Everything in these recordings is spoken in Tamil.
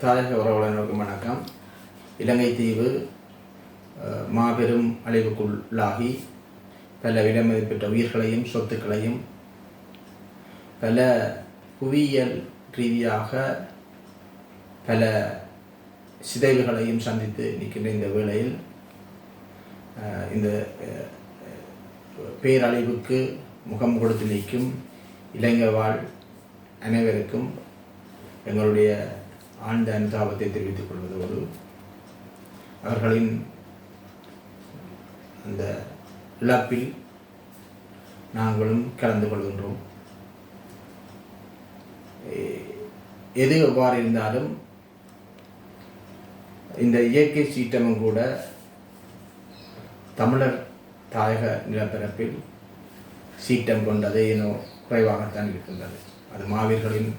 தாயக உறவுகளுக்கு வணக்கம். இலங்கை தீவு மாபெரும் அழிவுக்குள்ளாகி பல விலைமதிப்பெற்ற உயிர்களையும் சொத்துக்களையும் பல புவியியல் ரீதியாக பல சிதைவுகளையும் சந்தித்து நிற்கின்ற இந்த வேளையில் இந்த பேரழிவுக்கு முகம் கொடுத்து நிற்கும் இலங்கை வாழ் அனைவருக்கும் எங்களுடைய ஆழ்ந்த அனுதாபத்தை தெரிவித்துக் கொள்வதோடு அவர்களின் அந்த இழப்பில் நாங்களும் கலந்து கொள்கின்றோம். எது எவ்வாறு இருந்தாலும் இந்த இயற்கை சீற்றமும் கூட தமிழர் தாயக நிலப்பரப்பில் சீற்றம் கொண்டது ஏனோ குறைவாகத்தான் இருக்கின்றது. அது மாவீரர்களின்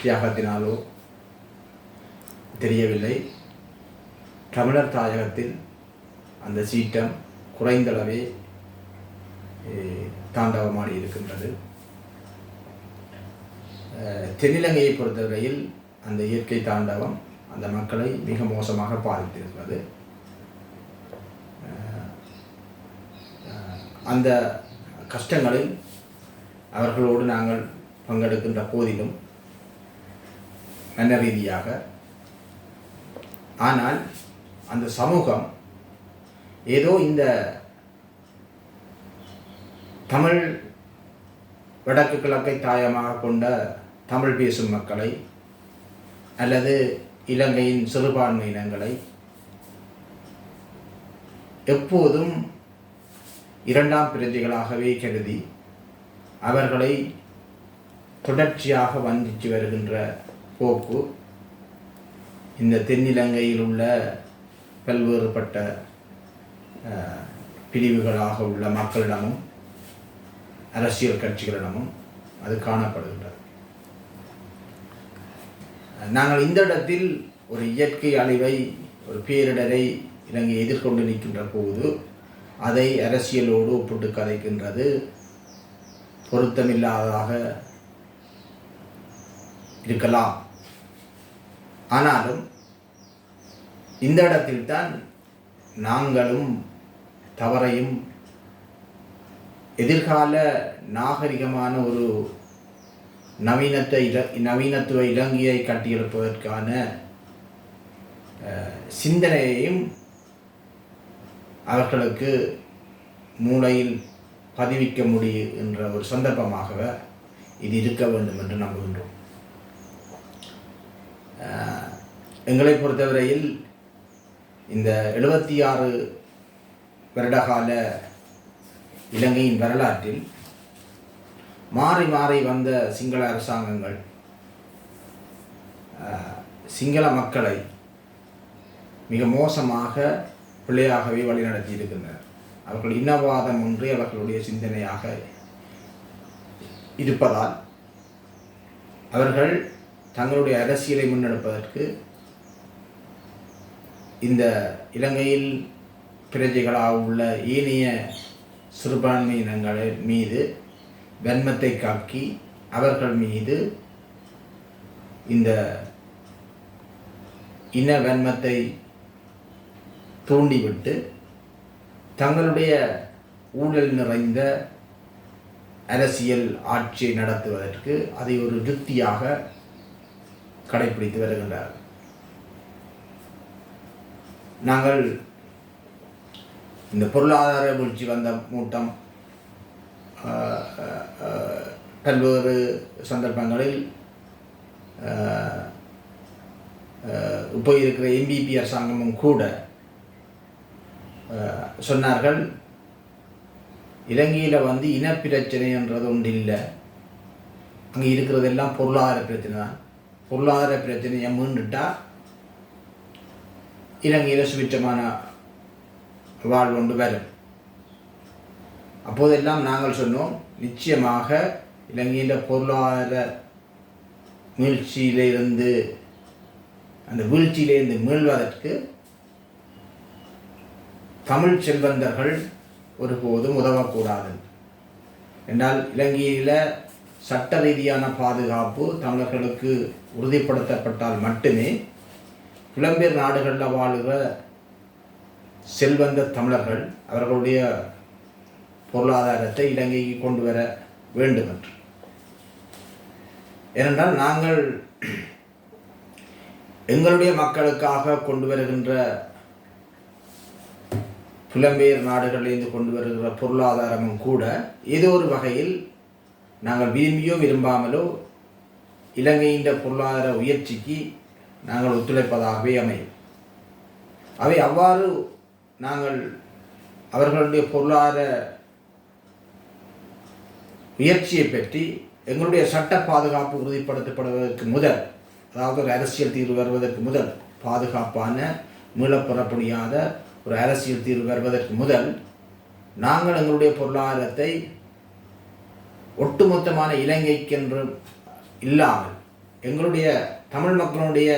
தியாகத்தினாலோ தெரியவில்லை. தமிழர் தாயகத்தில் அந்த சீற்றம் குறைந்தளவே தாண்டவமாடி இருக்கின்றது. தென்னிலங்கையை பொறுத்தவரையில் அந்த இயற்கை தாண்டவம் அந்த மக்களை மிக மோசமாக பாதித்திருக்கிறது. அந்த கஷ்டங்களில் அவர்களோடு நாங்கள் பங்கெடுக்கின்ற போதிலும் மன ரீதியாக, ஆனால் அந்த சமூகம் ஏதோ இந்த தமிழ் வடக்கு கிழக்கை தாயமாக கொண்ட தமிழ் பேசும் மக்களை அல்லது இலங்கையின் சிறுபான்மை இனங்களை எப்போதும் இரண்டாம் பிரஜைகளாகவே கருதி அவர்களை தொடர்ச்சியாக வந்தித்து வருகின்ற போக்கு இந்த தென்னிலங்கையில் உள்ள பல்வேறுபட்ட பிரிவுகளாக உள்ள மக்களிடமும் அரசியல் கட்சிகளிடமும் அது காணப்படுகின்றது. நாங்கள் இந்த இடத்தில் ஒரு இயற்கை அழிவை, ஒரு பேரிடரை இலங்கை எதிர்கொண்டு நிற்கின்ற போது அதை அரசியலோடு ஒப்பிட்டு கதைக்கின்றது பொருத்தமில்லாததாக இருக்கலாம். ஆனாலும் இந்த இடத்தில்தான் நாங்களும் தவறையும் எதிர்கால நாகரிகமான ஒரு நவீனத்துவ இலங்கையை கட்டியெழுப்பதற்கான சிந்தனையையும் அவர்களுக்கு மூளையில் பதிவிக்க முடியும் என்ற ஒரு சந்தர்ப்பமாக இது இருக்க வேண்டும் என்று நம்புகின்றோம். எங்களை பொறுத்தவரையில் இந்த 76 வருடகால இலங்கையின் வரலாற்றில் மாறி மாறி வந்த சிங்கள அரசாங்கங்கள் சிங்கள மக்களை மிக மோசமாக பிள்ளையாகவே வழிநடத்தி இருக்கின்றனர். அவர்கள் இனவாதம் ஒன்றே அவர்களுடைய சிந்தனையாக இருப்பதால் அவர்கள் தங்களுடைய அரசியலை முன்னெடுப்பதற்கு இந்த இலங்கையில் பிரஜைகளாக உள்ள ஏனைய சிறுபான்மை இனங்களின் மீது வன்மத்தை காக்கி அவர்கள் மீது இந்த இன வன்மத்தை தூண்டிவிட்டு தங்களுடைய ஊழல் நிறைந்த அரசியல் ஆட்சியை நடத்துவதற்கு அதை ஒரு யுக்தியாக கடைபிடித்து வருகின்றார்கள். நாங்கள் இந்த பொருளாதார வீழ்ச்சி வந்த மூட்டம் பல்வேறு சந்தர்ப்பங்களில் இப்போ இருக்கிற NPP அரசாங்கமும் கூட சொன்னார்கள், இலங்கையில் இனப்பிரச்சனை என்றது ஒன்று இல்லை, அங்கே இருக்கிறதெல்லாம் பொருளாதார பிரச்சனை தான். பொருளாதார பிரச்சனையை மீண்டுட்டா இலங்கையில் சுபிட்சமான வாழ்வு கொண்டு வரும். அப்போதெல்லாம் நாங்கள் சொன்னோம், நிச்சயமாக இலங்கையில் பொருளாதார வீழ்ச்சியிலிருந்து அந்த வீழ்ச்சியிலிருந்து மீள்வதற்கு தமிழ் செல்வந்தர்கள் ஒருபோதும் உதவக்கூடாது என்றால் இலங்கையில் சட்ட ரீதியான பாதுகாப்பு தமிழர்களுக்கு உறுதிப்படுத்தப்பட்டால் மட்டுமே புலம்பெயர் நாடுகளில் வாழுகிற செல்வந்த தமிழர்கள் அவர்களுடைய பொருளாதாரத்தை இலங்கைக்கு கொண்டு வர வேண்டும் என்று. ஏனென்றால் நாங்கள் எங்களுடைய மக்களுக்காக கொண்டு வருகின்ற புலம்பெயர் நாடுகளிலிருந்து கொண்டு வருகிற பொருளாதாரமும் கூட ஏதோ ஒரு வகையில் நாங்கள் விரும்பியோ விரும்பாமலோ இலங்கையின் பொருளாதார உயர்ச்சிக்கு நாங்கள் ஒத்துழைப்பதாகவே அமையும். அவை அவ்வாறு நாங்கள் அவர்களுடைய பொருளாதார உயர்ச்சியை பற்றி எங்களுடைய சட்ட பாதுகாப்பு உறுதிப்படுத்தப்படுவதற்கு முதல், அதாவது ஒரு அரசியல் தீர்வு வருவதற்கு முதல், பாதுகாப்பான மீளப்பெற முடியாத ஒரு அரசியல் தீர்வு வருவதற்கு முதல் நாங்கள் எங்களுடைய பொருளாதாரத்தை ஒட்டுமொத்தமான இலங்கைக்கென்று இல்லாமல் எங்களுடைய தமிழ் மக்களுடைய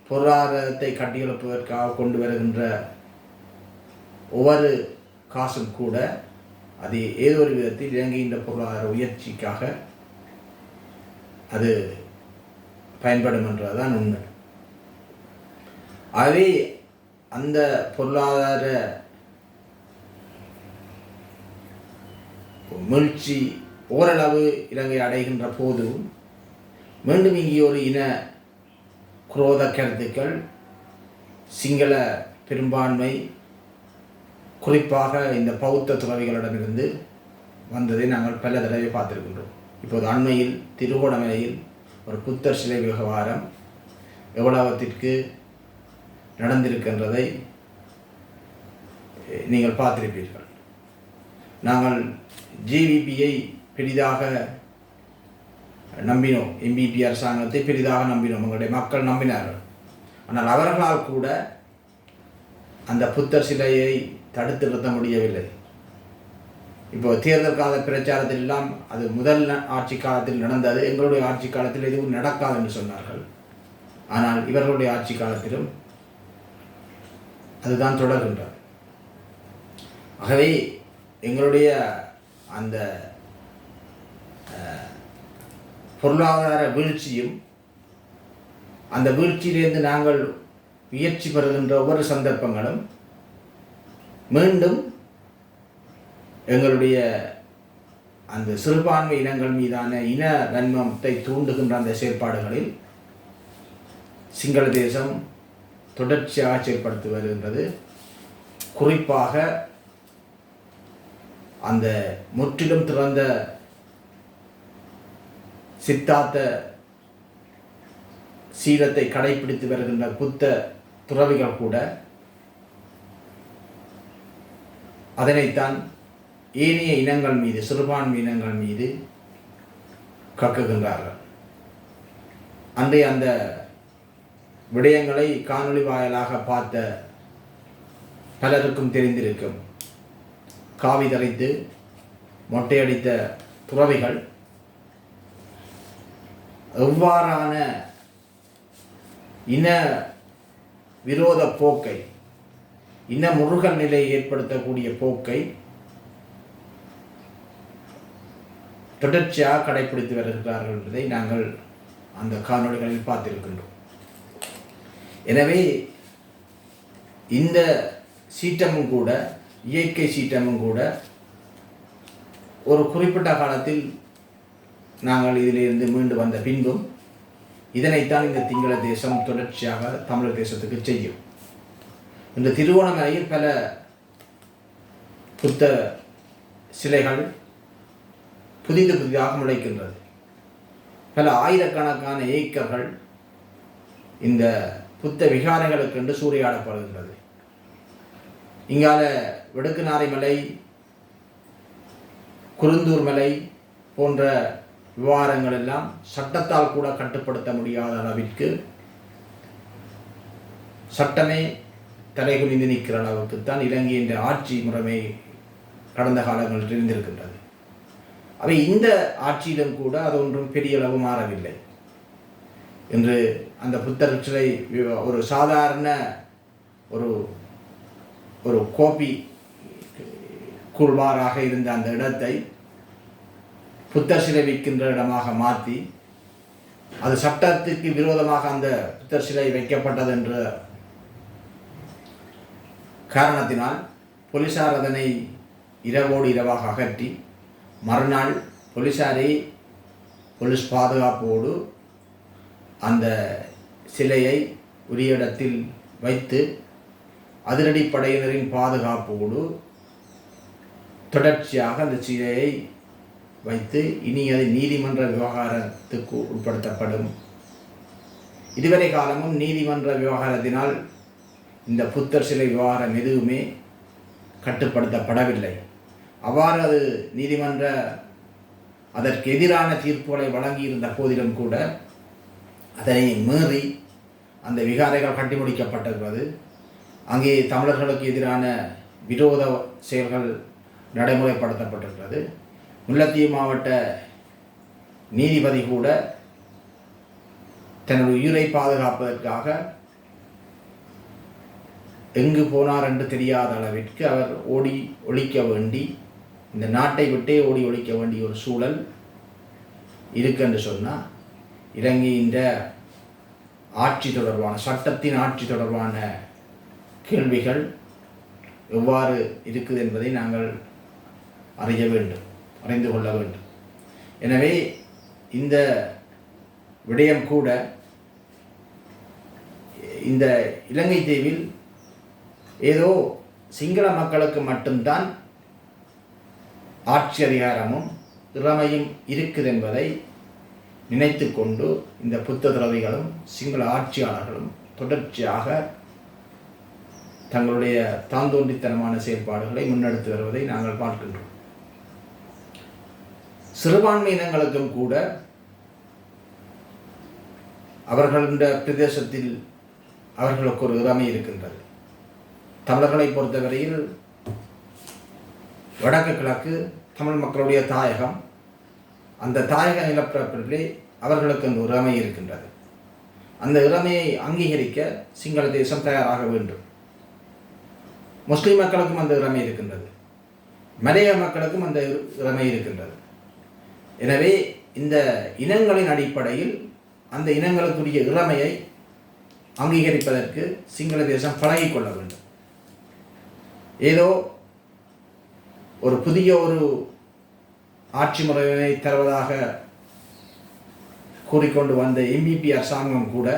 பொருளாதாரத்தை கட்டியெழுப்புவதற்காக கொண்டு வருகின்ற ஒவ்வொரு காசும் கூட அது ஏதோ ஒரு விதத்தில் இலங்கையின் பொருளாதார உயர்ச்சிக்காக அது பயன்படும் என்றதுதான் உண்மை. ஆகவே அந்த பொருளாதார மீழ்ச்சி ஓரளவு இலங்கை அடைகின்ற போது மீண்டும் இங்கே ஒரு இன குரோத கருத்துக்கள் சிங்கள பெரும்பான்மை குறிப்பாக இந்த பௌத்த துறவிகளிடமிருந்து வந்ததை நாங்கள் பல தடவை பார்த்திருக்கின்றோம். இப்போது அண்மையில் திருகோணமலையில் ஒரு புத்தர் சிலை விவகாரம் எவ்வளவத்திற்கு நடந்திருக்கின்றதை நீங்கள் பார்த்திருப்பீர்கள். நாங்கள் ஜேவிபியை பெரிதாக நம்பினோம், எம்பிபி அரசாங்கத்தை பெரிதாக நம்பினோம், எங்களுடைய மக்கள் நம்பினார்கள். ஆனால் அவர்களால் கூட அந்த புத்தர் சிலையை தடுத்து நிறுத்த முடியவில்லை. இப்போ தேர்தல் கால பிரச்சாரத்தில் எல்லாம் அது முதல் ஆட்சி காலத்தில் நடந்தது, எங்களுடைய ஆட்சி காலத்தில் எதுவும் நடக்காது என்று சொன்னார்கள். ஆனால் இவர்களுடைய ஆட்சி காலத்திலும் அதுதான் தொடர்கின்றது. ஆகவே எங்களுடைய அந்த பொருளாதார வீழ்ச்சியும் அந்த வீழ்ச்சியிலிருந்து நாங்கள் முயற்சி பெறுகின்ற ஒவ்வொரு சந்தர்ப்பங்களும் மீண்டும் எங்களுடைய அந்த சிறுபான்மை இனங்கள் மீதான இன வன்மத்தை தூண்டுகின்ற அந்த செயற்பாடுகளில் சிங்கள தேசம் தொடர்ச்சியாக செயல்படுத்தி வருகின்றது. குறிப்பாக அந்த முற்றிலும் திறந்த சித்தாந்த சீலத்தை கடைபிடித்து வருகின்ற புத்த துறவிகள் கூட அதனைத்தான் ஏனைய இனங்கள் மீது, சிறுபான்மை இனங்கள் மீது கக்குகின்றார்கள். அன்றைய அந்த விடயங்களை காணொளி வாயிலாக பார்த்த பலருக்கும் தெரிந்திருக்கும். காவி தரைத்து மொட்டையடித்த துறவிகள் எவ்வாறான இன விரோத போக்கை, இன முருகல் நிலையை ஏற்படுத்தக்கூடிய போக்கை தொடர்ச்சியாக கடைபிடித்து வருகிறார்கள் என்பதை நாங்கள் அந்த காணொளிகளில் பார்த்திருக்கின்றோம். எனவே இந்த சீற்றமும் கூட, இயற்கை சீற்றமும் கூட ஒரு குறிப்பிட்ட காலத்தில் நாங்கள் இதிலிருந்து மீண்டு வந்த பின்பும் இதனைத்தான் இந்த சிங்கள தேசம் தொடர்ச்சியாக தமிழர் தேசத்துக்கு செய்யும். இந்த திருவோணமலையில் பல புத்த சிலைகள் புதிதாக முளைக்கின்றது. பல ஆயிரக்கணக்கான ஏக்கர்கள் இந்த புத்த விகாரங்களுக்கென்று சூறையாடப்படுகின்றது. இங்கால வெடுக்குநாரை மலை, குருந்தூர் மலை போன்ற விவகாரங்கள் எல்லாம் சட்டத்தால் கூட கட்டுப்படுத்த முடியாத அளவிற்கு, சட்டமே தலைகுனிந்து நிற்கிற அளவுக்குத்தான் இலங்கையின் ஆட்சி முறைமை கடந்த காலங்களில் இருந்திருக்கின்றது. அவை இந்த ஆட்சியிலும் கூட அது ஒன்றும் பெரிய அளவு மாறவில்லை என்று அந்த புத்தர் சிலை ஒரு சாதாரண ஒரு கோபி கூழ்வாராக இருந்த அந்த இடத்தை புத்தர் சிலை விற்கின்ற இடமாக மாற்றி அது சட்டத்திற்கு விரோதமாக அந்த புத்தர் சிலை வைக்கப்பட்டது என்ற காரணத்தினால் போலீசார் அதனை இரவோடு இரவாக அகற்றி மறுநாள் போலீசாரை போலீஸ் பாதுகாப்போடு அந்த சிலையை உரிய இடத்தில் வைத்து அதிரடிப்படையினரின் பாதுகாப்போடு தொடர்ச்சியாக அந்த சிலையை வைத்து இனி அது நீதிமன்ற விவகாரத்துக்கு உட்படுத்தப்படும். இதுவரை காலமும் நீதிமன்ற விவகாரத்தினால் இந்த புத்தர் சிலை விவகாரம் எதுவுமே கட்டுப்படுத்தப்படவில்லை. அவ்வாறு அது நீதிமன்ற அதற்கு எதிரான தீர்ப்புகளை வழங்கியிருந்த போதிலும் கூட அதனை மீறி அந்த விகாரைகள் கட்டி முடிக்கப்பட்டிருக்கிறது. அங்கே தமிழர்களுக்கு எதிரான விரோத செயல்கள் நடைமுறைப்படுத்தப்பட்டிருக்கிறது. முல்லைத்தீவு மாவட்ட நீதிபதி கூட தன்னுடைய உயிரை பாதுகாப்பதற்காக எங்கு போனார் என்று தெரியாத அளவிற்கு அவர் ஓடி ஒழிக்க வேண்டி, இந்த நாட்டை விட்டே ஓடி ஒழிக்க வேண்டிய ஒரு சூழல் இருக்கு என்று சொன்னால், இலங்கையின் ஆட்சி தொடர்பான சட்டத்தின் ஆட்சி தொடர்பான கேள்விகள் எவ்வாறு இருக்குது என்பதை நாங்கள் அறிந்து கொள்ள வேண்டும். எனவே இந்த விடயம் கூட இந்த இலங்கை தீவில் ஏதோ சிங்கள மக்களுக்கு மட்டும்தான் ஆட்சி அதிகாரமும் திறமையும் இருக்குது என்பதை நினைத்து கொண்டு இந்த புத்த துறவிகளும் சிங்கள ஆட்சியாளர்களும் தொடர்ச்சியாக தங்களுடைய தாந்தோன்றித்தனமான செயல்பாடுகளை முன்னெடுத்து வருவதை நாங்கள் பார்க்கின்றோம். சிறுபான்மை இனங்களுக்கும் கூட அவர்களுடைய பிரதேசத்தில் அவர்களுக்கு ஒரு இறமை இருக்கின்றது. தமிழர்களை பொறுத்தவரையில் வடக்கு கிழக்கு தமிழ் மக்களுடைய தாயகம். அந்த தாயக நிலப்பரப்பிலே அவர்களுக்கு அந்த இறமை இருக்கின்றது. அந்த இறமையை அங்கீகரிக்க சிங்கள தேசம் தயாராக வேண்டும். முஸ்லிம் மக்களுக்கும் அந்த இறமை இருக்கின்றது, மலைய மக்களுக்கும் அந்த இறமை இருக்கின்றது. எனவே இந்த இனங்களின் அடிப்படையில் அந்த இனங்களுக்குரிய இறமையை அங்கீகரிப்பதற்கு சிங்கள தேசம் பழகிக்கொள்ள வேண்டும். ஏதோ ஒரு புதிய ஒரு ஆட்சி முறையை தருவதாக கூறிக்கொண்டு வந்த எம்பிபி அரசாங்கம் கூட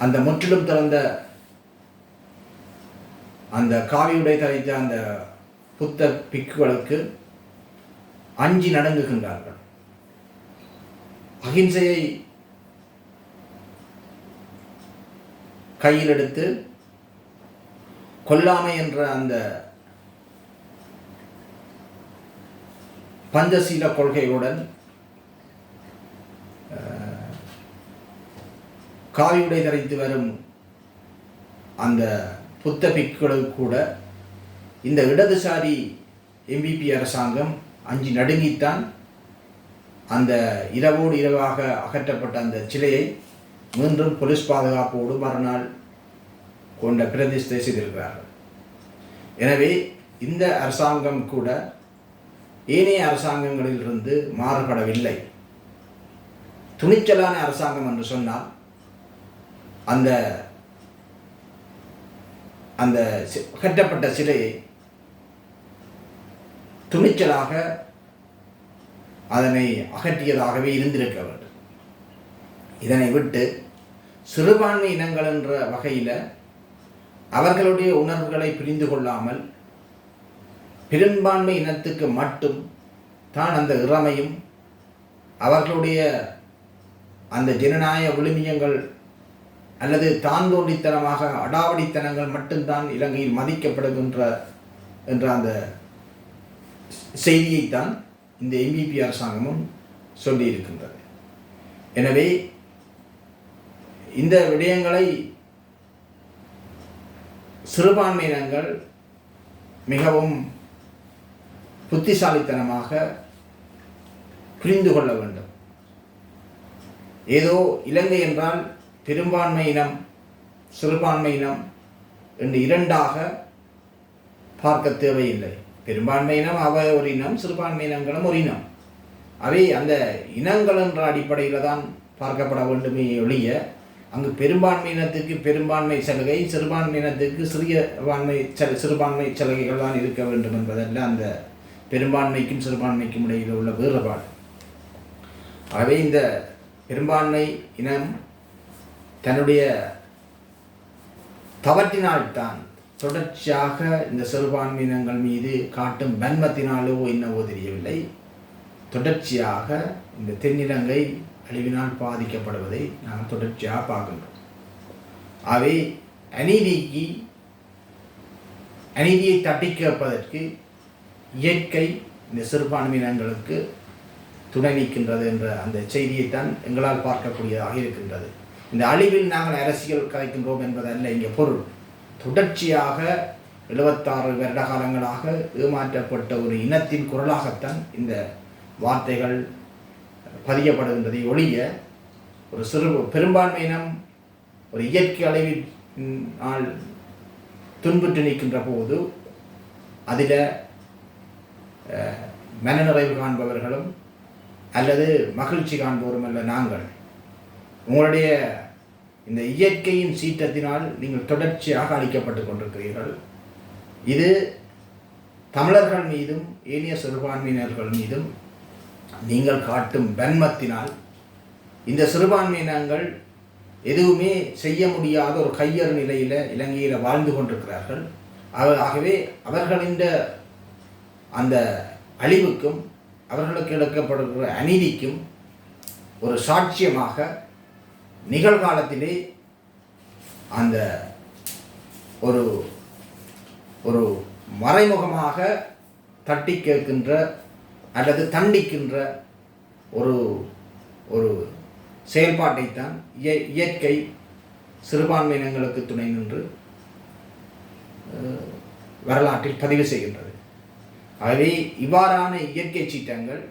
அந்த முற்றிலும் திறந்த அந்த காவியுடை தரித்த அந்த புத்த பிக்குகளுக்கு அஞ்சி நடுங்குகின்றார்கள். அகிம்சையை கையில் எடுத்து கொல்லாமை என்ற அந்த பஞ்சசீல கொள்கையுடன் காவியுடை தரித்து வரும் அந்த புத்த பிக்குகளுக்கு கூட இந்த இடதுசாரி எம்பிபி அரசாங்கம் அஞ்சி நடுங்கித்தான் அந்த இரவோடு இரவாக அகற்றப்பட்ட அந்த சிலையை மீண்டும் போலீஸ் பாதுகாப்போடு மறுநாள் கொண்ட பிரதிஷ்டை செய்திருக்கிறார்கள். எனவே இந்த அரசாங்கம் கூட ஏனைய அரசாங்கங்களிலிருந்து மாறுபடவில்லை. துணிச்சலான அரசாங்கம் என்று சொன்னால் அந்த அந்த அகற்றப்பட்ட சிலையை துணிச்சலாக அதனை அகற்றியதாகவே இருந்திருக்க வேண்டும். இதனை விட்டு சிறுபான்மை இனங்கள் என்ற வகையில் அவர்களுடைய உணர்வுகளை புரிந்து கொள்ளாமல் பெரும்பான்மை இனத்துக்கு மட்டும் தான் அந்த இறமையும் அவர்களுடைய அந்த ஜனநாயக விழுமியங்கள் அல்லது தாந்தோண்டித்தனமாக அடாவடித்தனங்கள் மட்டும்தான் இலங்கையில் மதிக்கப்படுகின்ற என்ற அந்த செய்தியைத்தான் இந்த எம்பிபி அரசாங்கமும் சொல்லியிருக்கின்றது. எனவே இந்த விடயங்களை சிறுபான்மையினங்கள் மிகவும் புத்திசாலித்தனமாக புரிந்து கொள்ள வேண்டும். ஏதோ இலங்கை என்றால் பெரும்பான்மை இனம் சிறுபான்மை இனம் என்று இரண்டாக பார்க்க தேவையில்லை. பெரும்பான்மை இனம் அவ ஒரு இனம், சிறுபான்மை இனங்களும் ஒரு இனம். அவை அந்த இனங்கள் என்ற அடிப்படையில் தான் பார்க்கப்பட வேண்டுமே ஒழிய அங்கு பெரும்பான்மையினத்துக்கு பெரும்பான்மை சலுகை, சிறுபான்மையினத்துக்கு சிறுபான்மை சலுகைகள் தான் இருக்க வேண்டும் என்பதல்ல அந்த பெரும்பான்மைக்கும் சிறுபான்மைக்கும் இடையில் உள்ள வேறுபாடு. ஆகவே இந்த பெரும்பான்மை இனம் தன்னுடைய தவற்றினால்தான் தொடர்ச்சியாக இந்த சிறுபான்மையினங்கள் மீது காட்டும் வன்மத்தினாலோ என்னவோ தெரியவில்லை, தொடர்ச்சியாக இந்த தென்னிலங்கை அழிவினால் பாதிக்கப்படுவதை நாம் தொடர்ச்சியாக பார்க்கின்றோம். ஆகவே அநீதியை தட்டி கேட்பதற்கு இயற்கை இந்த சிறுபான்மையினங்களுக்கு துணை நிற்கின்றது என்ற அந்த செய்தியைத்தான் எங்களால் பார்க்கக்கூடியதாக இருக்கின்றது. இந்த அழிவில் நாங்கள் அரசியல் கலைக்கின்றோம் என்பதல்ல இங்கே பொருள். தொடர்ச்சியாக 76 வருட காலங்களாக ஏமாற்றப்பட்ட ஒரு இனத்தின் குரலாகத்தான் இந்த வார்த்தைகள் பதியப்படுகின்றதை ஒழிய ஒரு பெரும்பான்மை இனம் ஒரு இயற்கை அழிவினால் துன்புற்று நிற்கின்ற போது அதில் மனநிறைவு காண்பவர்களும் அல்லது மகிழ்ச்சி காண்பவரும் அல்ல நாங்கள். உங்களுடைய இந்த இயற்கையின் சீற்றத்தினால் நீங்கள் தொடர்ச்சியாக அழிக்கப்பட்டு கொண்டிருக்கிறீர்கள். இது தமிழர்கள் மீதும் ஏனைய சிறுபான்மையினர்கள் மீதும் நீங்கள் காட்டும் வன்மத்தினால் இந்த சிறுபான்மையினங்கள் எதுவுமே செய்ய முடியாத ஒரு கையறு நிலையில் இலங்கையில் வாழ்ந்து கொண்டிருக்கிறார்கள். ஆகவே அவர்களின் அந்த அழிவுக்கும் அவர்களுக்கு இழக்கப்படுகிற அநீதிக்கும் ஒரு சாட்சியமாக நிகழ்காலத்திலே அந்த ஒரு ஒரு மறைமுகமாக தட்டி கேட்கின்ற அல்லது தண்டிக்கின்ற ஒரு ஒரு செயல்பாட்டைத்தான் இயற்கை சிறுபான்மையினங்களுக்கு துணை நின்று வரலாற்றில் பதிவு செய்கின்றது. ஆகவே இவ்வாறான இயற்கை சீற்றங்கள்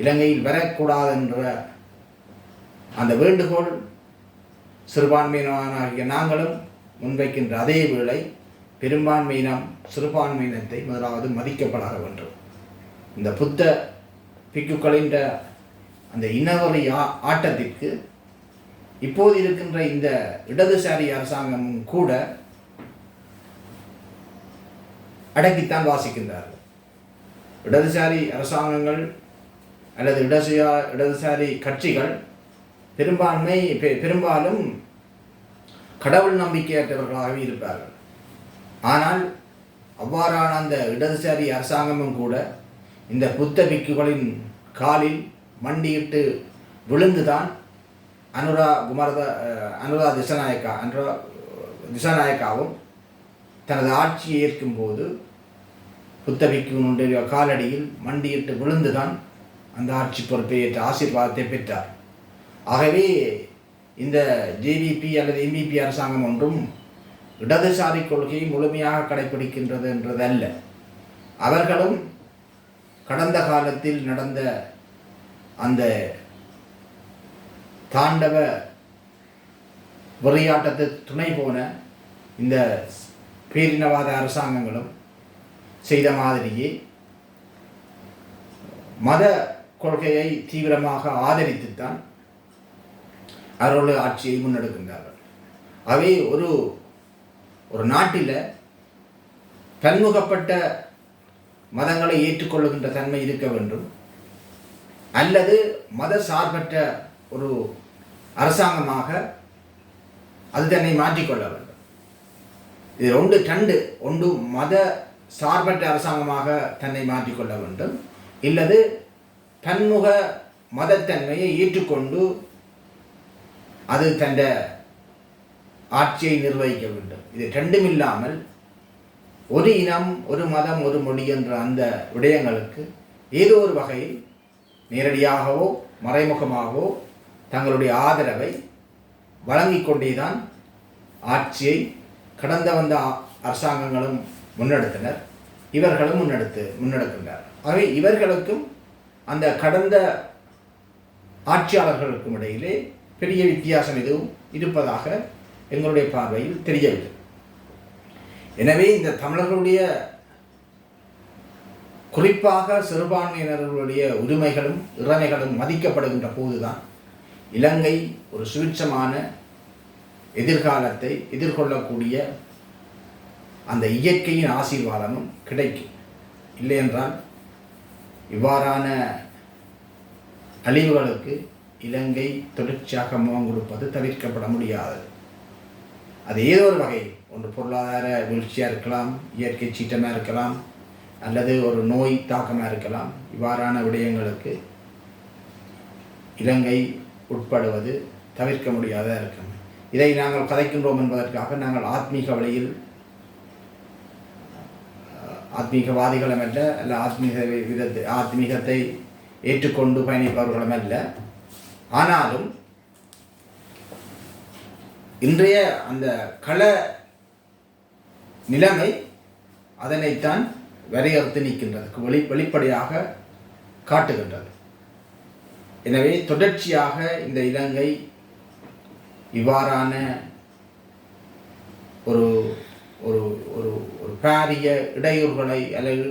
இலங்கையில் வரக்கூடாது என்ற அந்த வேண்டுகோள் சிறுபான்மையினாகிய நாங்களும் முன்வைக்கின்ற அதே வேளை பெரும்பான்மையினம் சிறுபான்மையினத்தை முதலாவது மதிக்கப்படாத வேண்டும். இந்த புத்த பிக்குகளின் அந்த இனவெறி ஆட்டத்திற்கு இப்போது இருக்கின்ற இந்த இடதுசாரி அரசாங்கமும் கூட அடக்கித்தான் வாசிக்கின்றார்கள். இடதுசாரி அரசாங்கங்கள் அல்லது இடதுசாரி கட்சிகள் பெரும்பாலும் கடவுள் நம்பிக்கையற்றவர்களாகவே இருப்பார்கள். ஆனால் அவ்வாறான அந்த இடதுசாரி அரசாங்கமும் கூட இந்த புத்த பிக்குகளின் காலில் மண்டியிட்டு விழுந்துதான் அனுரா திசாநாயக்காவும் தனது ஆட்சியை ஏற்கும் போது புத்த பிக்குனுடைய காலடியில் மண்டியிட்டு விழுந்துதான் அந்த ஆட்சி பொறுப்பை ஏற்ற ஆசீர்வாதத்தை பெற்றார். ஆகவே இந்த ஜேவிபி அல்லது எம்பிபி அரசாங்கம் ஒன்றும் இடதுசாரி கொள்கையை முழுமையாக கடைபிடிக்கின்றது என்றதல்ல. அவர்களும் கடந்த காலத்தில் நடந்த அந்த தாண்டவ வெறியாட்டத்துக்கு துணை போன இந்த பேரினவாத அரசாங்கங்களும் செய்த மாதிரியே மத கொள்கையை தீவிரமாக ஆதரித்துத்தான் அவர்கள் ஆட்சியை முன்னெடுக்கின்றார்கள். அவை ஒரு நாட்டில் பன்முகப்பட்ட மதங்களை ஏற்றுக்கொள்ளுகின்ற தன்மை இருக்க வேண்டும், அல்லது மத சார்பற்ற ஒரு அரசாங்கமாக அது தன்னை மாற்றிக்கொள்ள வேண்டும். இது ஒன்று மத சார்பற்ற அரசாங்கமாக தன்னை மாற்றிக்கொள்ள வேண்டும், இல்லது பன்முக மதத்தன்மையை ஏற்றுக்கொண்டு அது தன் ஆட்சியை நிர்வகிக்க வேண்டும். இது ரெண்டும் இல்லாமல் ஒரு இனம், ஒரு மதம், ஒரு மொழி என்ற அந்த விடயங்களுக்கு ஏதோ ஒரு வகையில் நேரடியாகவோ மறைமுகமாகவோ தங்களுடைய ஆதரவை வழங்கிக் கொண்டேதான் ஆட்சியை கடந்த வந்த அரசாங்கங்களும் முன்னெடுத்தனர், இவர்களும் முன்னெடுக்கின்றனர். ஆகவே இவர்களுக்கும் அந்த கடந்த ஆட்சியாளர்களுக்கும் இடையிலே பெரிய வித்தியாசம் எதுவும் இருப்பதாக எங்களுடைய பார்வையில் தெரியவில்லை. எனவே இந்த தமிழர்களுடைய குறிப்பாக சிறுபான்மையினர்களுடைய உரிமைகளும் இறைமைகளும் மதிக்கப்படுகின்ற போதுதான் இலங்கை ஒரு சுபிட்சமான எதிர்காலத்தை எதிர்கொள்ளக்கூடிய அந்த இயற்கையின் ஆசீர்வாதமும் கிடைக்கும். இல்லையென்றால் இவ்வாறான அழிவுகளுக்கு இலங்கை தொடர்ச்சியாக முகம் கொடுப்பது தவிர்க்கப்பட முடியாது. அது ஏதோ ஒரு வகை, ஒன்று பொருளாதார வீழ்ச்சியாக இருக்கலாம், இயற்கை சீற்றமாக இருக்கலாம், அல்லது ஒரு நோய் தாக்கமாக இருக்கலாம். இவ்வாறான விடயங்களுக்கு இலங்கை உட்படுவது தவிர்க்க முடியாததாக இருக்கும். இதை நாங்கள் கதைக்கின்றோம் என்பதற்காக நாங்கள் ஆத்மீக வழியில் ஆத்மீகவாதிகளும் அல்ல, ஆத்மீகத்தை ஏற்றுக்கொண்டு பயணிப்பவர்களும் அல்ல. ஆனாலும் இன்றைய அந்த கள நிலைமை அதனைத்தான் வரையறுத்து நிற்கின்றது, வெளிப்படையாக காட்டுகின்றது. எனவே தொடர்ச்சியாக இந்த இலங்கை இவ்வாறான ஒரு ஒரு ஒரு ஒரு பாரிய இடையூறுகளை அல்லது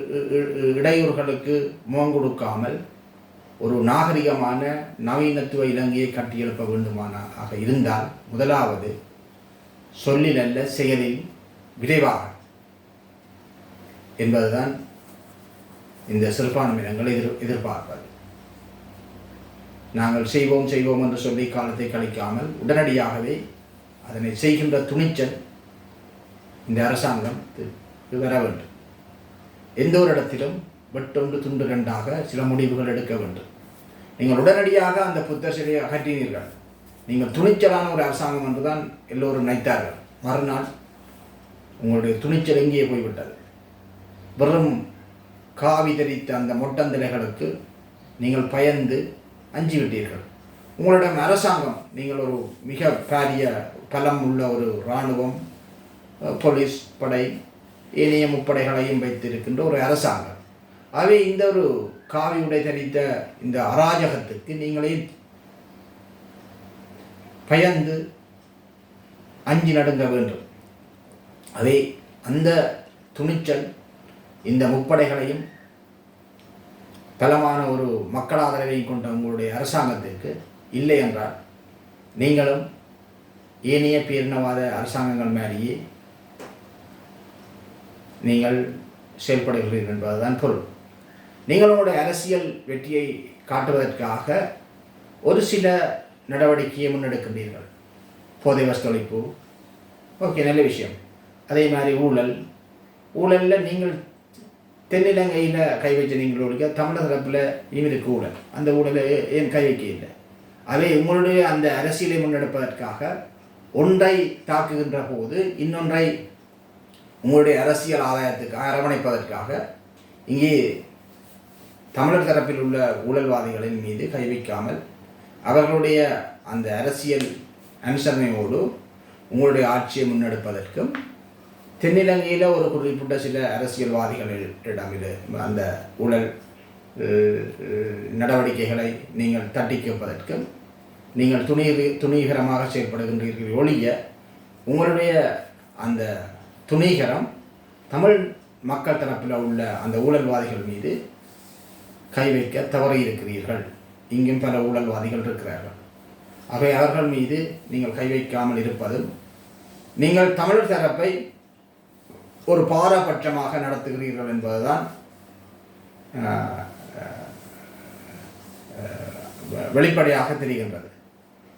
இடையூறுகளுக்கு முகம் கொடுக்காமல் ஒரு நாகரிகமான நவீனத்துவ இலங்கையை கட்டியெழுப்ப வேண்டுமானாக இருந்தால் முதலாவது சொல்லில் அல்ல செயலில் விரைவாக என்பதுதான் இந்த சிறுபான்மையினங்கள் எதிர்பார்ப்பது. நாங்கள் செய்வோம் என்று சொல்லி காலத்தை கழிக்காமல் உடனடியாகவே அதனை செய்கின்ற துணிச்சல் இந்த அரசாங்கம் வர வேண்டும். எந்த ஒரு இடத்திலும் வெட்டொன்று துண்டு ரெண்டாக சில முடிவுகள் எடுக்க வேண்டும். நீங்கள் உடனடியாக அந்த புத்தர் சிலையை அகற்றினீர்கள், நீங்கள் துணிச்சலான ஒரு அரசாங்கம் என்றுதான் எல்லோரும் நினைத்தார்கள். மறுநாள் உங்களுடைய துணிச்சல் எங்கே போய்விட்டது? வெறும் காவி தெரித்த அந்த மொட்டந்திலைகளுக்கு நீங்கள் பயந்து அஞ்சிவிட்டீர்கள். உங்களிடம் அரசாங்கம், நீங்கள் ஒரு மிக பாரிய பலம் உள்ள ஒரு இராணுவம், போலீஸ் படை, ஏனைய முப்படைகளையும் வைத்திருக்கின்ற ஒரு அரசாங்கம். ஆகவே இந்த ஒரு காவி உடை தரித்த இந்த அராஜகத்துக்கு நீங்களே பயந்து அஞ்சி நடுங்க வேண்டும். அதே அந்த துணிச்சல் இந்த முப்படைகளையும் பலமான ஒரு மக்கள் ஆதரவையும் கொண்ட உங்களுடைய அரசாங்கத்திற்கு இல்லை என்றால் நீங்களும் ஏனைய பேரினவாத அரசாங்கங்கள் மேலேயே நீங்கள் செயல்படுகிறீர்கள் என்பதுதான் பொருள். நீங்கள் உங்களுடைய அரசியல் வெற்றியை காட்டுவதற்காக ஒரு சில நடவடிக்கையை முன்னெடுக்கின்றீர்கள். போதை வஸ்து ஒழிப்பு, ஓகே, நல்ல விஷயம். அதே மாதிரி ஊழலில் நீங்கள் தென்னிலங்கையில் கை வச்ச நீங்கள் ஒழிக்க தமிழக தரப்பில் இவருக்கு ஊழல், அந்த ஊழலை ஏன் கை வைக்க இல்லை? அதே உங்களுடைய அந்த அரசியலை முன்னெடுப்பதற்காக ஒன்றை தாக்குகின்ற போது இன்னொன்றை உங்களுடைய அரசியல் ஆதாயத்துக்கு அரவணைப்பதற்காக இங்கே தமிழர் தரப்பில் உள்ள ஊழல்வாதிகளின் மீது கை வைக்காமல் அவர்களுடைய அந்த அரசியல் அனுசரணையோடு உங்களுடைய ஆட்சியை முன்னெடுப்பதற்கும் தென்னிலங்கையில் ஒரு குறிப்பிட்ட சில அரசியல்வாதிகளிடம் அந்த ஊழல் நடவடிக்கைகளை நீங்கள் தட்டி கேட்பதற்கும் நீங்கள் துணிகரமாக செயல்படுகின்றீர்கள் ஒழிய உங்களுடைய அந்த துணிகரம் தமிழ் மக்கள் தரப்பில் உள்ள அந்த ஊழல்வாதிகள் மீது கை வைக்க தவறியிருக்கிறீர்கள். இங்கும் பல ஊழல்வாதிகள் இருக்கிறார்கள். ஆகவே அவர்கள் மீது நீங்கள் கை வைக்காமல் இருப்பதும் நீங்கள் தமிழ் தரப்பை ஒரு பாரபட்சமாக நடத்துகிறீர்கள் என்பதுதான் வெளிப்படையாக தெரிகின்றது.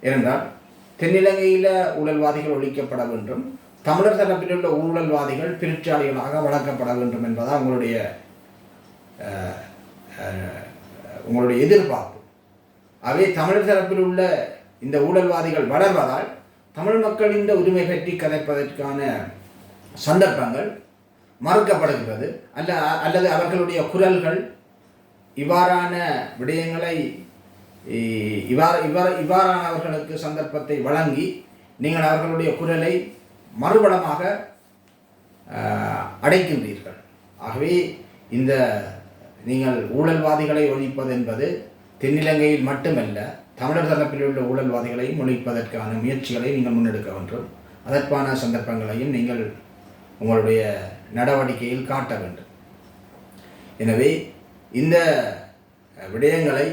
ஏனென்றால் தென்னிலங்கையில் ஊழல்வாதிகள் ஒழிக்கப்பட வேண்டும், தமிழர் தரப்பில் உள்ள ஊழல்வாதிகள் பிரிச்சாளிகளாக வளர்க்கப்பட வேண்டும் என்பதால் உங்களுடைய எதிர்பார்ப்பு. அவை தமிழர் தரப்பில் உள்ள இந்த ஊழல்வாதிகள் வளர்வதால் தமிழ் மக்கள் இந்த உரிமை பற்றி கதைப்பதற்கான சந்தர்ப்பங்கள் மறுக்கப்படுகிறது. அல்லது அவர்களுடைய குரல்கள் இவ்வாறான விடயங்களை இவ்வாறானவர்களுக்கு சந்தர்ப்பத்தை வழங்கி நீங்கள் அவர்களுடைய குரலை மறுபலமாக அடைக்கின்றீர்கள். ஆகவே இந்த நீங்கள் ஊழல்வாதிகளை ஒழிப்பது என்பது தென்னிலங்கையில் மட்டுமல்ல, தமிழர் தரப்பில் உள்ள ஊழல்வாதிகளையும் ஒழிப்பதற்கான முயற்சிகளை நீங்கள் முன்னெடுக்க வேண்டும். அதற்கான சந்தர்ப்பங்களையும் நீங்கள் உங்களுடைய நடவடிக்கையில் காட்ட வேண்டும். எனவே இந்த விடயங்களை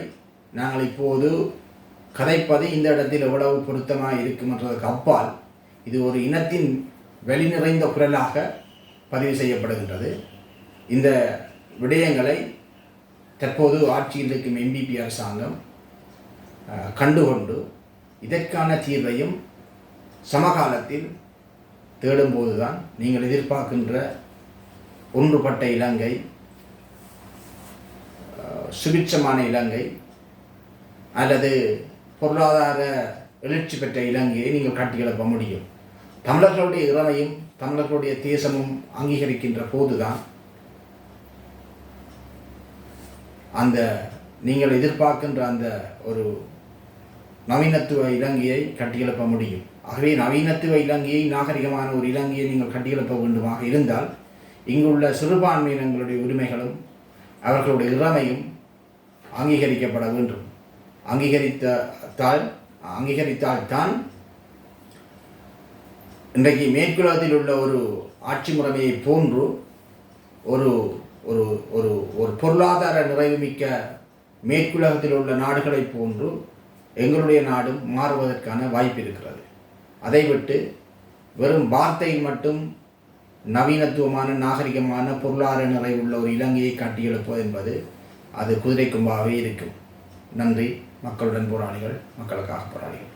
நாங்கள் இப்போது கதைப்பது இந்த இடத்தில் எவ்வளவு பொருத்தமாக இருக்குமென்றதுக்கு அப்பால் இது ஒரு இனத்தின் வெளி நிறைந்த குரலாக பதிவு செய்யப்படுகின்றது. இந்த விடயங்களை தற்போது ஆட்சியில் இருக்கும் MPP அரசாங்கம் கண்டுகொண்டு இதற்கான தீர்வையும் சமகாலத்தில் தேடும்போதுதான் நீங்கள் எதிர்பார்க்கின்ற ஒன்றுபட்ட இலங்கை, சுபிட்சமான இலங்கை அல்லது பொருளாதார எழுச்சி பெற்ற இலங்கையை நீங்கள் கட்டியெழுப்ப முடியும். தமிழர்களுடைய இறைமையும் தமிழர்களுடைய தேசமும் அங்கீகரிக்கின்ற போதுதான் அந்த நீங்கள் எதிர்பார்க்கின்ற அந்த ஒரு நவீனத்துவ இலங்கையை கட்டியெழுப்ப முடியும். ஆகவே நவீனத்துவ இலங்கையை, நாகரிகமான ஒரு இலங்கையை நீங்கள் கட்டியெழுப்ப வேண்டுமாக இருந்தால் இங்குள்ள சிறுபான்மையினங்களுடைய உரிமைகளும் அவர்களுடைய இறைமையும் அங்கீகரிக்கப்பட வேண்டும். அங்கீகரித்தால்தான் இன்றைக்கு மேற்குலகத்தில் உள்ள ஒரு ஆட்சி முறைமையை போன்று ஒரு ஒரு ஒரு ஒரு பொருளாதார நிறைவுமிக்க மேற்குலகத்தில் உள்ள நாடுகளை போன்று எங்களுடைய நாடும் மாறுவதற்கான வாய்ப்பு இருக்கிறது. அதை விட்டு வெறும் வார்த்தையில் மட்டும் நவீனத்துவமான, நாகரிகமான, பொருளாதார நிறைவுள்ள ஒரு இலங்கையை கட்டியெழுப்பது என்பது அது குதிரை கொம்பாகவே இருக்கும். நன்றி. மக்களுடன் போராளிகள், மக்களுக்காக போராளிகள்.